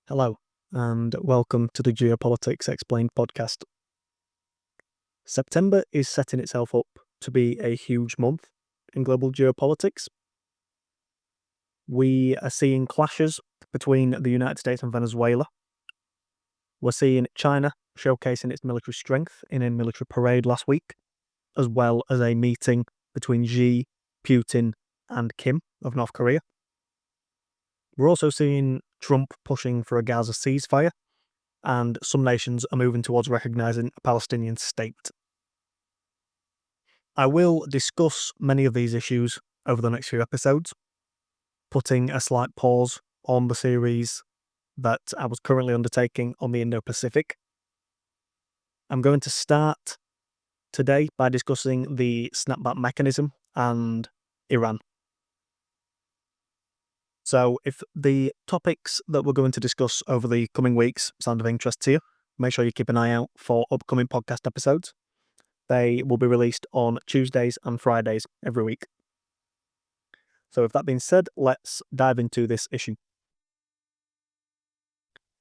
Hello, and welcome to the Geopolitics Explained podcast. September is setting itself up to be a huge month in global geopolitics. We are seeing clashes between the United States and Venezuela. We're seeing China showcasing its military strength in a military parade last week, as well as a meeting between Xi, Putin, and Kim of North Korea. We're also seeing Trump pushing for a Gaza ceasefire, and some nations are moving towards recognising a Palestinian state. I will discuss many of these issues over the next few episodes, putting a slight pause on the series that I was currently undertaking on the Indo-Pacific. I'm going to start today by discussing the snapback mechanism and Iran. So if the topics that we're going to discuss over the coming weeks sound of interest to you, make sure you keep an eye out for upcoming podcast episodes. They will be released on Tuesdays and Fridays every week. So with that being said, let's dive into this issue.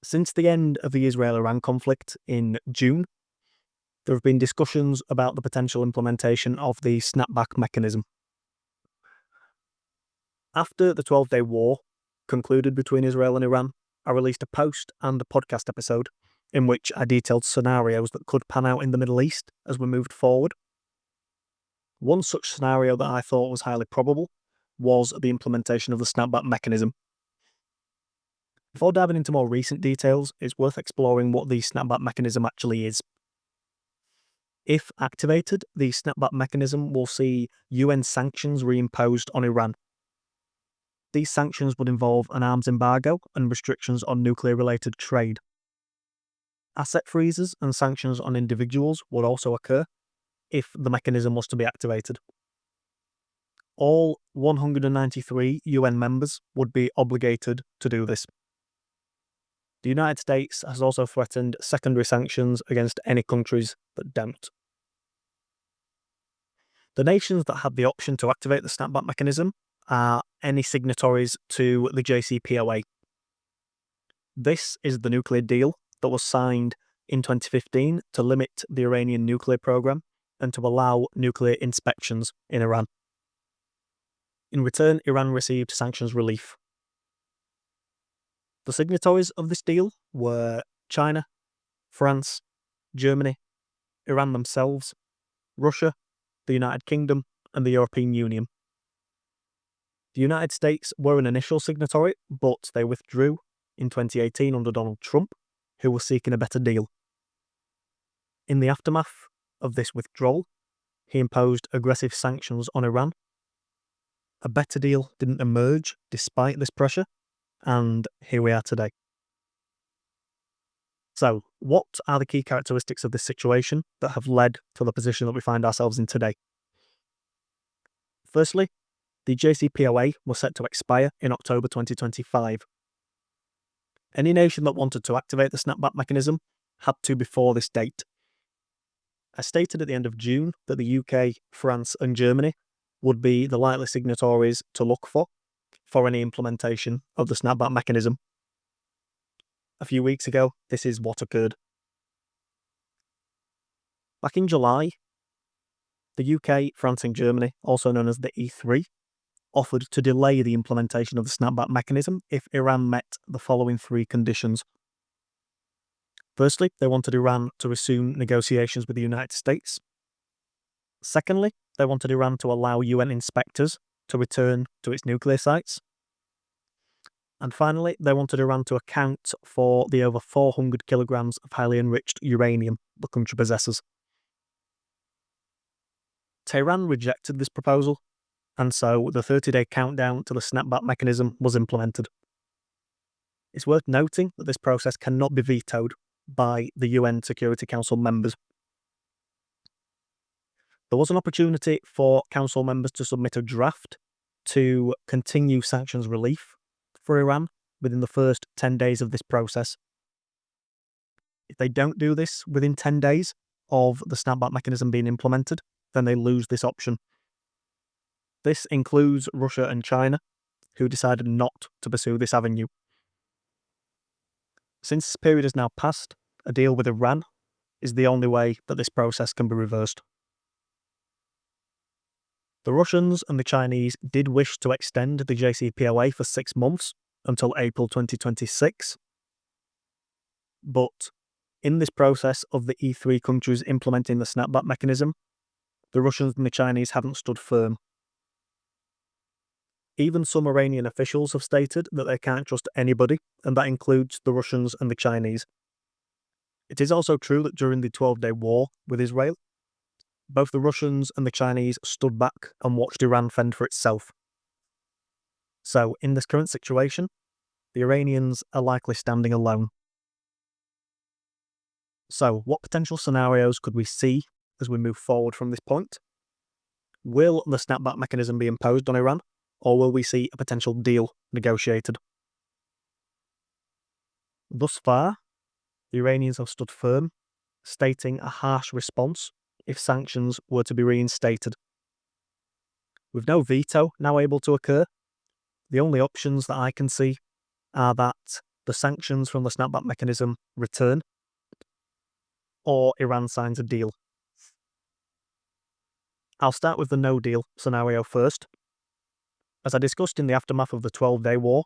Since the end of the Israel-Iran conflict in June, there have been discussions about the potential implementation of the snapback mechanism. After the 12-day war concluded between Israel and Iran, I released a post and a podcast episode in which I detailed scenarios that could pan out in the Middle East as we moved forward. One such scenario that I thought was highly probable was the implementation of the snapback mechanism. Before diving into more recent details, it's worth exploring what the snapback mechanism actually is. If activated, the snapback mechanism will see UN sanctions reimposed on Iran. These sanctions would involve an arms embargo and restrictions on nuclear-related trade. Asset freezes and sanctions on individuals would also occur if the mechanism was to be activated. All 193 UN members would be obligated to do this. The United States has also threatened secondary sanctions against any countries that don't. The nations that have the option to activate the snapback mechanism are any signatories to the JCPOA. This is the nuclear deal that was signed in 2015 to limit the Iranian nuclear program and to allow nuclear inspections in Iran. In return, Iran received sanctions relief. The signatories of this deal were China, France, Germany, Iran themselves, Russia, the United Kingdom, and the European Union. The United States were an initial signatory, but they withdrew in 2018 under Donald Trump, who was seeking a better deal. In the aftermath of this withdrawal, he imposed aggressive sanctions on Iran. A better deal didn't emerge despite this pressure, and here we are today. So, what are the key characteristics of this situation that have led to the position that we find ourselves in today? Firstly, the JCPOA was set to expire in October 2025. Any nation that wanted to activate the snapback mechanism had to before this date. I stated at the end of June that the UK, France, and Germany would be the likely signatories to look for any implementation of the snapback mechanism. A few weeks ago, this is what occurred. Back in July, the UK, France, and Germany, also known as the E3, offered to delay the implementation of the snapback mechanism if Iran met the following three conditions. Firstly, they wanted Iran to resume negotiations with the United States. Secondly, they wanted Iran to allow UN inspectors to return to its nuclear sites. And finally, they wanted Iran to account for the over 400 kilograms of highly enriched uranium the country possesses. Tehran rejected this proposal, and so the 30-day countdown to the snapback mechanism was implemented. It's worth noting that this process cannot be vetoed by the UN Security Council members. There was an opportunity for Council members to submit a draft to continue sanctions relief for Iran within the first 10 days of this process. If they don't do this within 10 days of the snapback mechanism being implemented, then they lose this option. This includes Russia and China, who decided not to pursue this avenue. Since this period has now passed, a deal with Iran is the only way that this process can be reversed. The Russians and the Chinese did wish to extend the JCPOA for 6 months until April 2026, but in this process of the E3 countries implementing the snapback mechanism, the Russians and the Chinese haven't stood firm. Even some Iranian officials have stated that they can't trust anybody, and that includes the Russians and the Chinese. It is also true that during the 12-day war with Israel, both the Russians and the Chinese stood back and watched Iran fend for itself. So, in this current situation, the Iranians are likely standing alone. So, what potential scenarios could we see as we move forward from this point? Will the snapback mechanism be imposed on Iran, or will we see a potential deal negotiated? Thus far, the Iranians have stood firm, stating a harsh response if sanctions were to be reinstated. With no veto now able to occur, the only options that I can see are that the sanctions from the snapback mechanism return, or Iran signs a deal. I'll start with the no deal scenario first. As I discussed in the aftermath of the 12-day war,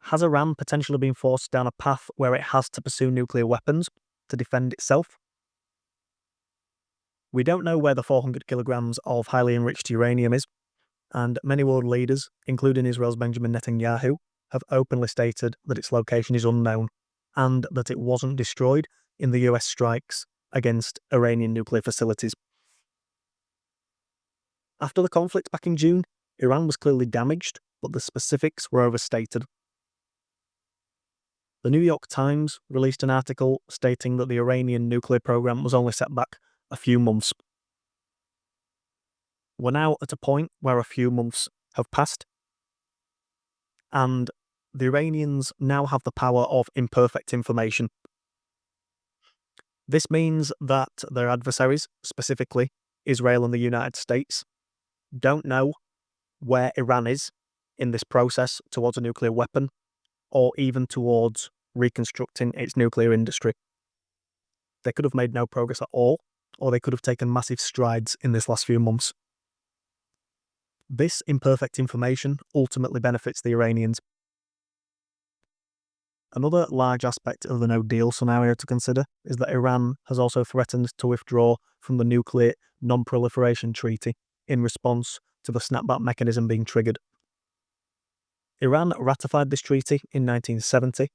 has Iran potentially been forced down a path where it has to pursue nuclear weapons to defend itself? We don't know where the 400 kilograms of highly enriched uranium is, and many world leaders, including Israel's Benjamin Netanyahu, have openly stated that its location is unknown and that it wasn't destroyed in the US strikes against Iranian nuclear facilities. After the conflict back in June, Iran was clearly damaged, but the specifics were overstated. The New York Times released an article stating that the Iranian nuclear program was only set back a few months. We're now at a point where a few months have passed, and the Iranians now have the power of imperfect information. This means that their adversaries, specifically Israel and the United States, don't know where Iran is in this process towards a nuclear weapon, or even towards reconstructing its nuclear industry. They could have made no progress at all, or they could have taken massive strides in this last few months. This imperfect information ultimately benefits the Iranians. Another large aspect of the no-deal scenario to consider is that Iran has also threatened to withdraw from the Nuclear Non-Proliferation Treaty in response to the snapback mechanism being triggered. Iran ratified this treaty in 1970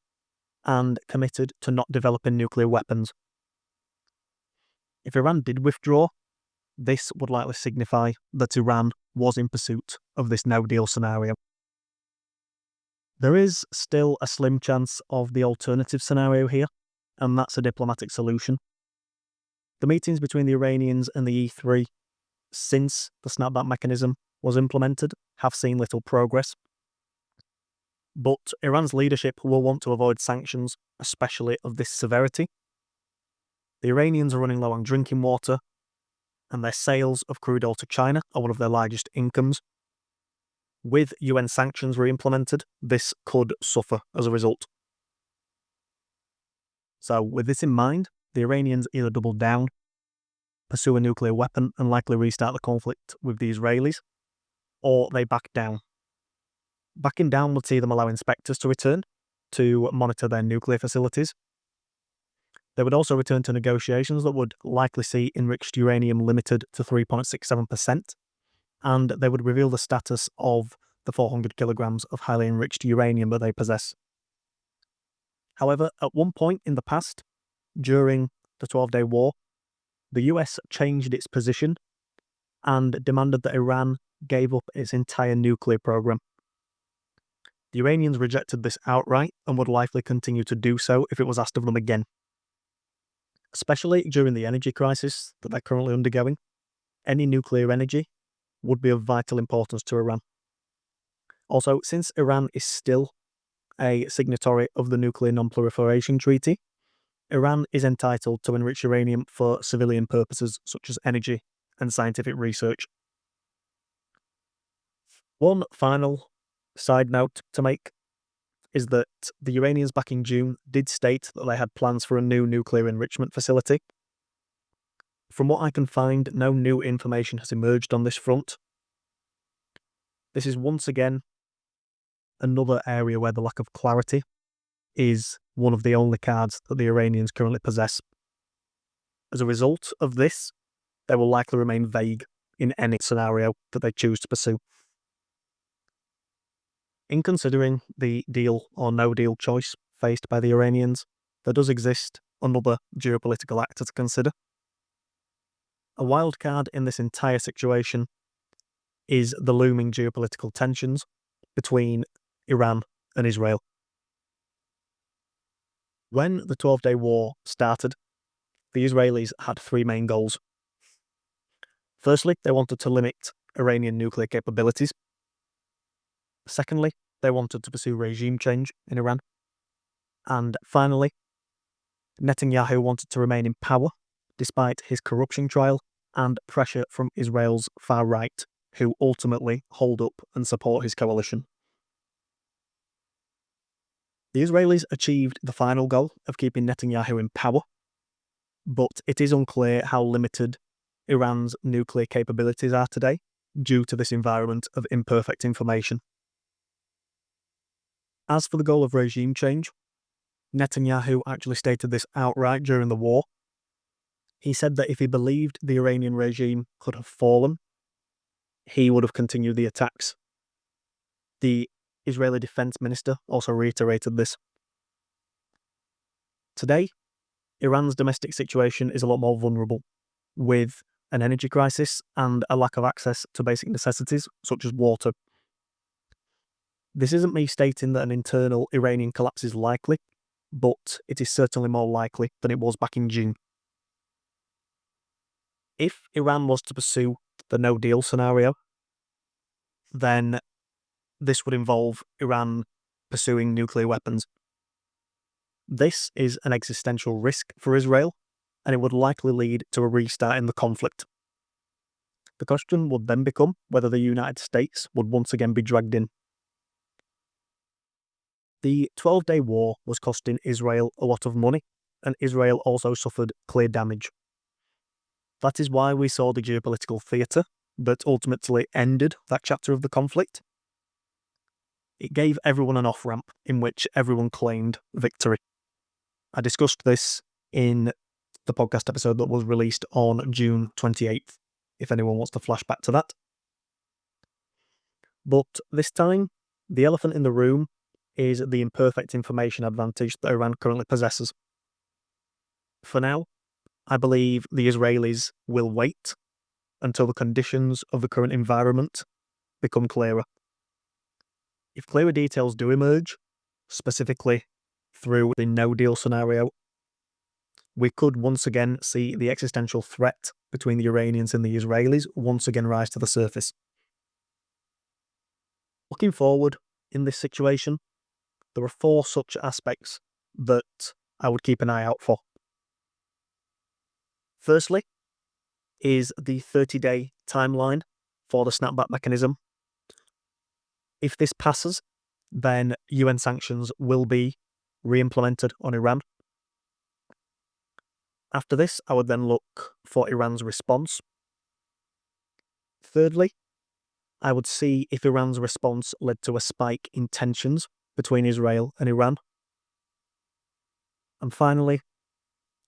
and committed to not developing nuclear weapons. If Iran did withdraw, this would likely signify that Iran was in pursuit of this no-deal scenario. There is still a slim chance of the alternative scenario here, and that's a diplomatic solution. The meetings between the Iranians and the E3 since the snapback mechanism was implemented have seen little progress. But Iran's leadership will want to avoid sanctions, especially of this severity. The Iranians are running low on drinking water, and their sales of crude oil to China are one of their largest incomes. With UN sanctions re-implemented, this could suffer as a result. So, with this in mind, the Iranians either double down, pursue a nuclear weapon and likely restart the conflict with the Israelis, or they back down. Backing down would see them allow inspectors to return to monitor their nuclear facilities. They would also return to negotiations that would likely see enriched uranium limited to 3.67%, and they would reveal the status of the 400 kilograms of highly enriched uranium that they possess. However, at one point in the past, during the 12-day war, the US changed its position and demanded that Iran gave up its entire nuclear program. The Iranians rejected this outright and would likely continue to do so if it was asked of them again. Especially during the energy crisis that they're currently undergoing, any nuclear energy would be of vital importance to Iran. Also, since Iran is still a signatory of the Nuclear Non-Proliferation Treaty, Iran is entitled to enrich uranium for civilian purposes such as energy and scientific research. One final side note to make. is that the Iranians back in June did state that they had plans for a new nuclear enrichment facility. From what I can find, no new information has emerged on this front. This is once again another area where the lack of clarity is one of the only cards that the Iranians currently possess. As a result of this, they will likely remain vague in any scenario that they choose to pursue. In considering the deal or no deal choice faced by the Iranians, there does exist another geopolitical actor to consider. A wild card in this entire situation is the looming geopolitical tensions between Iran and Israel. When the 12-day war started, the Israelis had three main goals. Firstly, they wanted to limit Iranian nuclear capabilities. Secondly, they wanted to pursue regime change in Iran. And finally, Netanyahu wanted to remain in power despite his corruption trial and pressure from Israel's far right, who ultimately hold up and support his coalition. The Israelis achieved the final goal of keeping Netanyahu in power, but it is unclear how limited Iran's nuclear capabilities are today due to this environment of imperfect information. As for the goal of regime change, Netanyahu actually stated this outright during the war. He said that if he believed the Iranian regime could have fallen, he would have continued the attacks. The Israeli defense minister also reiterated this. Today, Iran's domestic situation is a lot more vulnerable, with an energy crisis and a lack of access to basic necessities such as water. This isn't me stating that an internal Iranian collapse is likely, but it is certainly more likely than it was back in June. If Iran was to pursue the no-deal scenario, then this would involve Iran pursuing nuclear weapons. This is an existential risk for Israel, and it would likely lead to a restart in the conflict. The question would then become whether the United States would once again be dragged in. The 12-day war was costing Israel a lot of money, and Israel also suffered clear damage. That is why we saw the geopolitical theatre that ultimately ended that chapter of the conflict. It gave everyone an off-ramp in which everyone claimed victory. I discussed this in the podcast episode that was released on June 28th, if anyone wants to flash back to that. But this time, the elephant in the room is the imperfect information advantage that Iran currently possesses. For now, I believe the Israelis will wait until the conditions of the current environment become clearer. If clearer details do emerge, specifically through the no-deal scenario, we could once again see the existential threat between the Iranians and the Israelis once again rise to the surface. Looking forward in this situation, there are four such aspects that I would keep an eye out for. Firstly, is the 30-day timeline for the snapback mechanism. If this passes, then UN sanctions will be re-implemented on Iran. After this, I would then look for Iran's response. Thirdly, I would see if Iran's response led to a spike in tensions between Israel and Iran. And finally,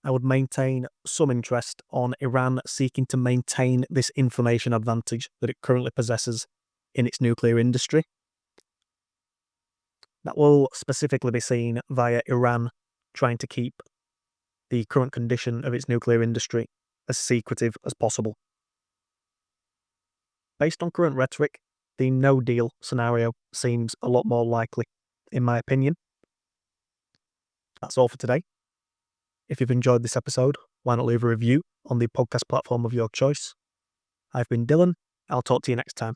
I would maintain some interest on Iran seeking to maintain this information advantage that it currently possesses in its nuclear industry. That will specifically be seen via Iran trying to keep the current condition of its nuclear industry as secretive as possible. Based on current rhetoric, the no-deal scenario seems a lot more likely, in my opinion. That's all for today. If you've enjoyed this episode, why not leave a review on the podcast platform of your choice? I've been Dylan. I'll talk to you next time.